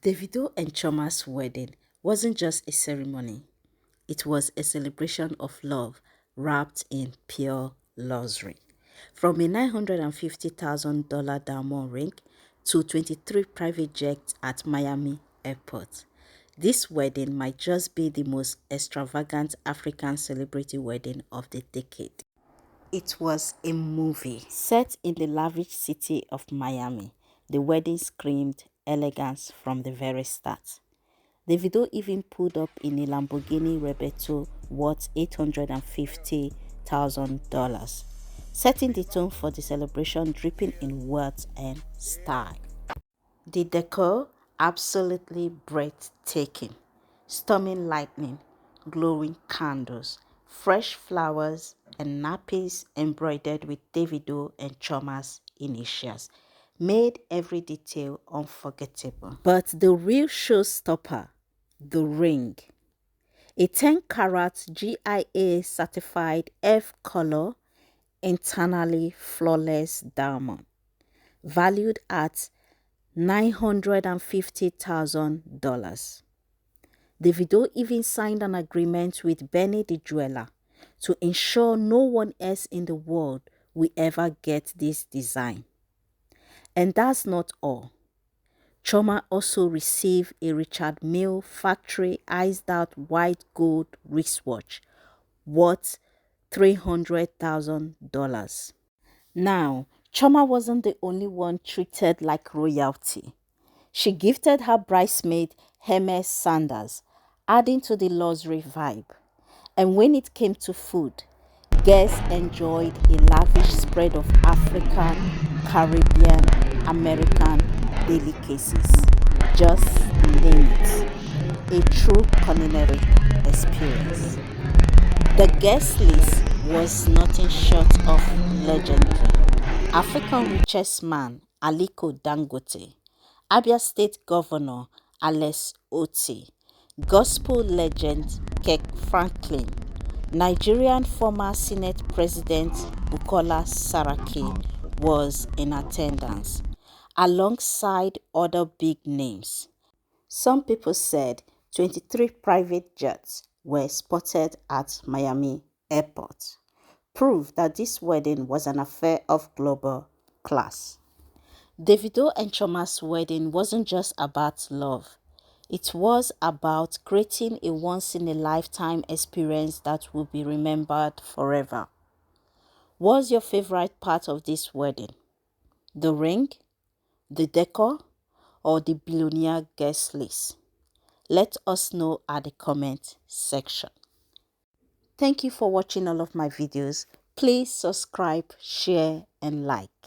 Davido and Chioma's wedding wasn't just a ceremony, it was a celebration of love wrapped in pure luxury. From a $950,000 diamond ring to 23 private jets at Miami Airport, this wedding might just be the most extravagant African celebrity wedding of the decade. It was a movie. Set in the lavish city of Miami, the wedding screamed elegance from the very start. Davido even pulled up in a Lamborghini Revetto worth $850,000, setting the tone for the celebration dripping in wealth and style. The decor, absolutely breathtaking. Storming lightning, glowing candles, fresh flowers, and nappies embroidered with Davido and Chioma's initials made every detail unforgettable. But the real showstopper, the ring. A 10-carat GIA certified F-color, internally flawless diamond, valued at $950,000. Davido even signed an agreement with Benny the jeweler to ensure no one else in the world will ever get this design. And that's not all. Chioma also received a Richard Mille factory iced-out white gold wristwatch worth $300,000. Now, Chioma wasn't the only one treated like royalty. She gifted her bridesmaid Hermes sandals, adding to the luxury vibe. And when it came to food, guests enjoyed a lavish spread of African, Caribbean, American delicacies. Just name it. A true culinary experience. The guest list was nothing short of legendary. African richest man Aliko Dangote, Abia State Governor Alex Otti, gospel legend Kirk Franklin, Nigerian former Senate President Bukola Saraki was in attendance, alongside other big names. Some people said 23 private jets were spotted at Miami Airport, proof that this wedding was an affair of global class. Davido and Chioma's wedding wasn't just about love. It was about creating a once-in-a-lifetime experience that will be remembered forever. What's your favorite part of this wedding? The ring, the decor, or the billionaire guest list? Let us know at the comment section. Thank you for watching all of my videos. Please subscribe, share, and like.